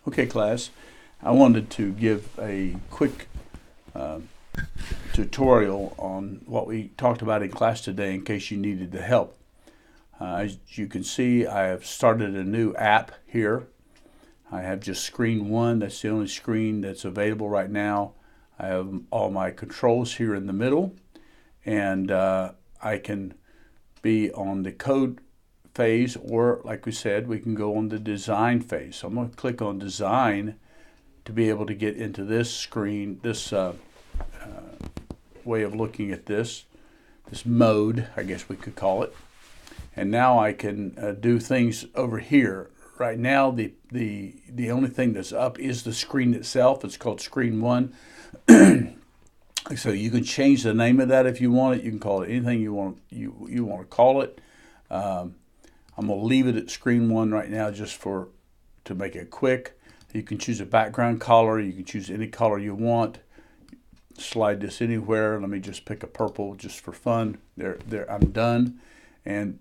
Okay, class, I wanted to give a quick uh, tutorial on what we talked about in class today in case you needed the help. As you can see, I have started a new app here. I have just screen one. That's the only screen that's available right now. I have all my controls here in the middle, and I can be on the code phase, or like we said, we can go on the design phase. So I'm going to click on design to be able to get into this screen, this way of looking at this mode, I guess we could call it. And now I can do things over here. Right now, the only thing that's up is the screen itself. It's called screen one. So you can change the name of that if you want it. You can call it anything you want to call it. I'm going to leave it at screen one right now just to make it quick. You can choose a background color. You can choose any color you want. Slide this anywhere. Let me just pick a purple just for fun. There, I'm done. And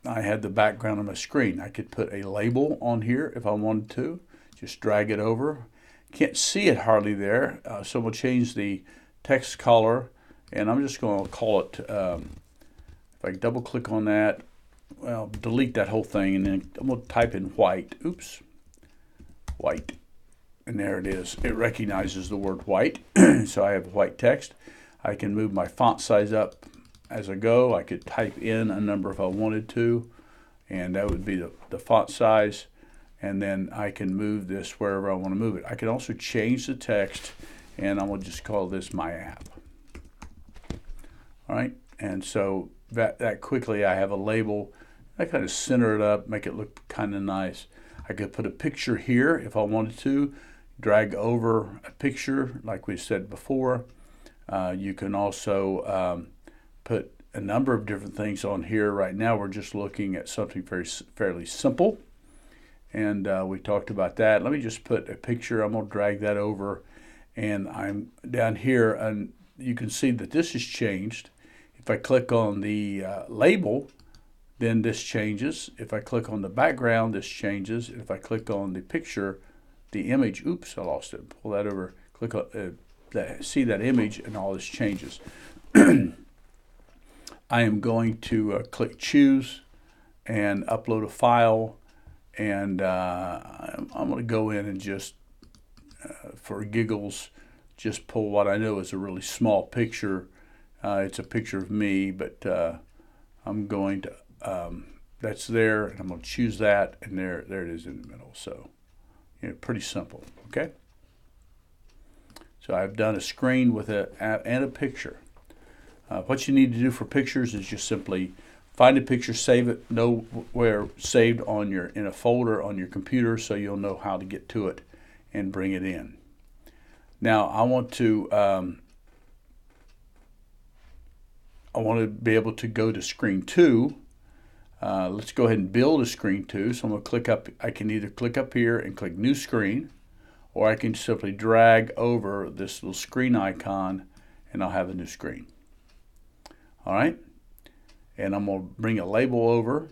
I had the background on my screen. I could put a label on here if I wanted to. Just drag it over. Can't see it hardly there. So we'll change the text color. And I'm just going to call it, if I double click on that, well, delete that whole thing. And then I'm going to type in white. Oops. White. And there it is. It recognizes the word white. So I have white text. I can move my font size up as I go. I could type in a number if I wanted to, and that would be the font size. And then I can move this wherever I want to move it. I can also change the text, and I'm going to just call this my app. All right. And so that quickly I have a label. I kind of center it up, make it look kind of nice. I could put a picture here if I wanted to. Drag over a picture like we said before. You can also put a number of different things on here. Right now we're just looking at something fairly simple, and we talked about that. Let me just put a picture. I'm going to drag that over, and I'm down here, and you can see that this has changed. If I click on the label, then this changes. If I click on the background, this changes. If I click on the picture, the image, oops, I lost it. Pull that over, click on see that image, and all this changes. I am going to click choose and upload a file, and I'm going to go in and just, for giggles, just pull what I know is a really small picture. It's a picture of me, but I'm going to, that's there, and I'm going to choose that, and there it is in the middle. So, pretty simple, okay? So I've done a screen with and a picture. What you need to do for pictures is just simply find a picture, save it, know where saved on in a folder on your computer, so you'll know how to get to it and bring it in. Now I want to be able to go to screen two. Let's go ahead and build a screen two. So I'm going to click up. I can either click up here and click new screen, or I can simply drag over this little screen icon and I'll have a new screen. All right. And I'm going to bring a label over,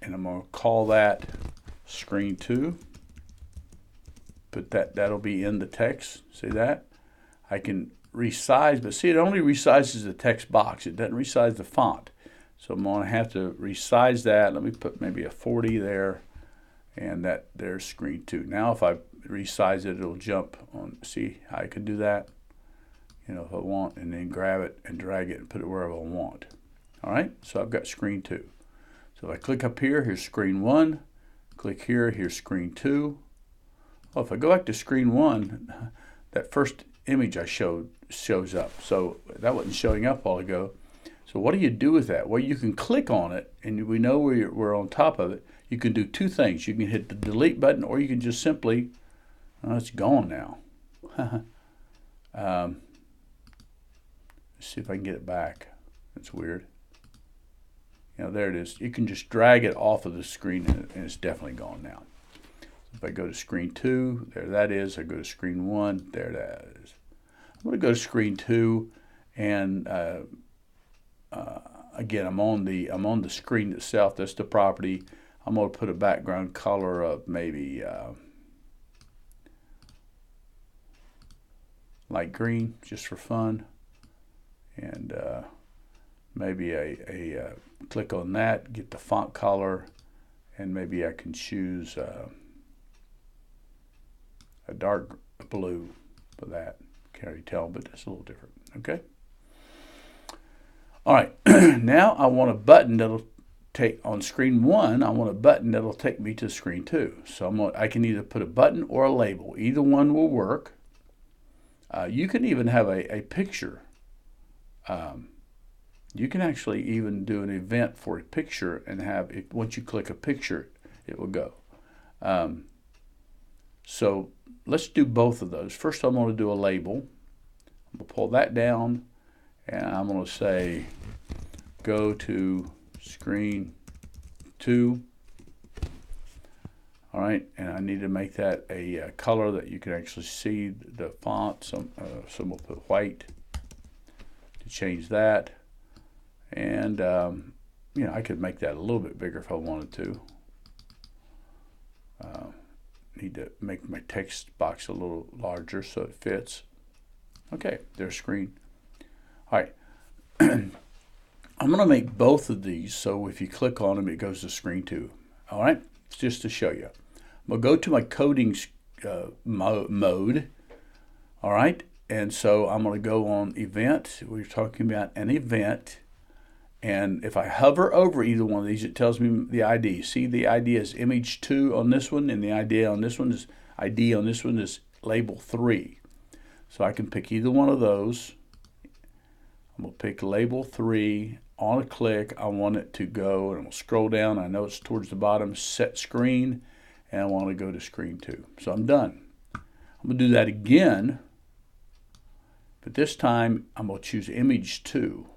and I'm going to call that screen two. Put that'll be in the text. See that? I can resize, but see, it only resizes the text box. It doesn't resize the font. So I'm going to have to resize that. Let me put maybe a 40 there, and there's screen two. Now if I resize it, it'll jump on. See how I can do that? If I want, and then grab it and drag it and put it wherever I want. All right, so I've got screen two. So if I click up here, here's screen one. Click here, here's screen two. Well, if I go back to screen one, that first image I showed shows up. So that wasn't showing up a while ago. So what do you do with that? Well, you can click on it, and we know we're on top of it. You can do two things. You can hit the delete button, or you can just simply, it's gone now. Let's see if I can get it back. That's weird. There it is. You can just drag it off of the screen, and it's definitely gone now. If I go to screen two, there that is. I go to screen one, there that is. I'm going to go to screen two, and again, I'm on the screen itself. That's the property. I'm going to put a background color of maybe light green, just for fun. And maybe a click on that, get the font color, and maybe I can choose a dark blue for that. Can't really tell, but that's a little different. Okay. All right. Now I want a button that'll take on screen 1. I want a button that'll take me to screen 2. So I can either put a button or a label. Either one will work. You can even have a picture. You can actually even do an event for a picture and have it. Once you click a picture, it will go. So let's do both of those. First, I'm going to do a label. I'm going to pull that down, and I'm going to say, go to screen 2. All right, and I need to make that a color that you can actually see the font. So we'll put white to change that. And, you know, I could make that a little bit bigger if I wanted to. Need to make my text box a little larger so it fits. Okay, there's screen. All right. I'm going to make both of these so if you click on them, it goes to screen 2. All right, just to show you. I'm going to go to my coding mode. All right, and so I'm going to go on event. We're talking about an event. And if I hover over either one of these, it tells me the ID. See, the ID is image 2 on this one, and the ID on this one is label 3. So I can pick either one of those. I'm going to pick label 3. On a click, I want it to go, and I'm going to scroll down. I know it's towards the bottom, set screen, and I want to go to screen 2. So I'm done. I'm going to do that again, but this time I'm going to choose image 2.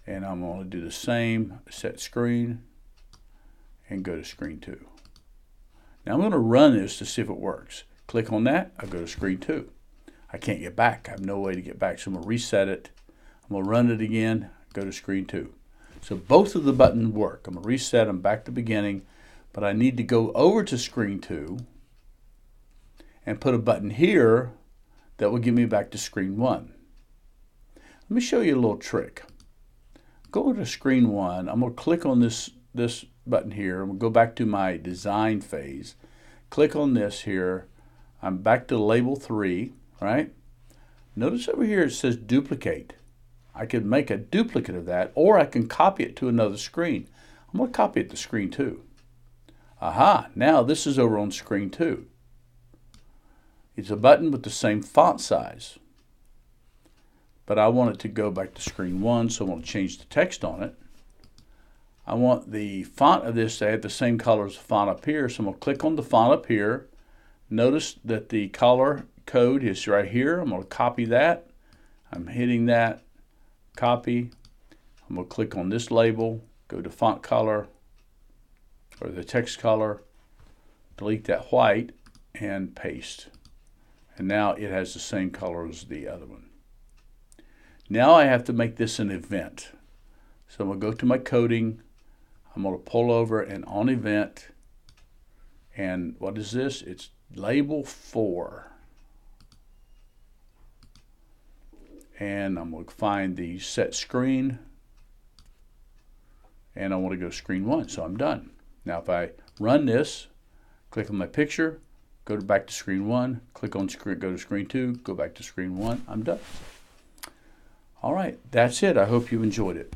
And I'm going to do the same, set screen, and go to screen 2. Now I'm going to run this to see if it works. Click on that, I'll go to screen 2. I can't get back. I have no way to get back, so I'm going to reset it. I'm going to run it again, go to screen 2. So both of the buttons work. I'm going to reset them back to the beginning, but I need to go over to screen 2 and put a button here that will get me back to screen 1. Let me show you a little trick. Go to screen 1. I'm going to click on this button here. I'm going to go back to my design phase. Click on this here. I'm back to label 3, right? Notice over here it says duplicate. I could make a duplicate of that, or I can copy it to another screen. I'm going to copy it to screen 2. Aha, now this is over on screen 2. It's a button with the same font size. But I want it to go back to screen 1, so I'm going to change the text on it. I want the font of this to have the same color as the font up here, so I'm going to click on the font up here. Notice that the color code is right here. I'm going to copy that. I'm hitting that, copy. I'm going to click on this label, go to font color, or the text color, delete that white, and paste. And now it has the same color as the other one. Now I have to make this an event. So I'm going to go to my coding. I'm going to pull over and on event. And what is this? It's label 4. And I'm going to find the set screen. And I want to go screen 1. So I'm done. Now if I run this, click on my picture, go back to screen 1, click on screen, go to screen 2, go back to screen 1, I'm done. All right, that's it. I hope you enjoyed it.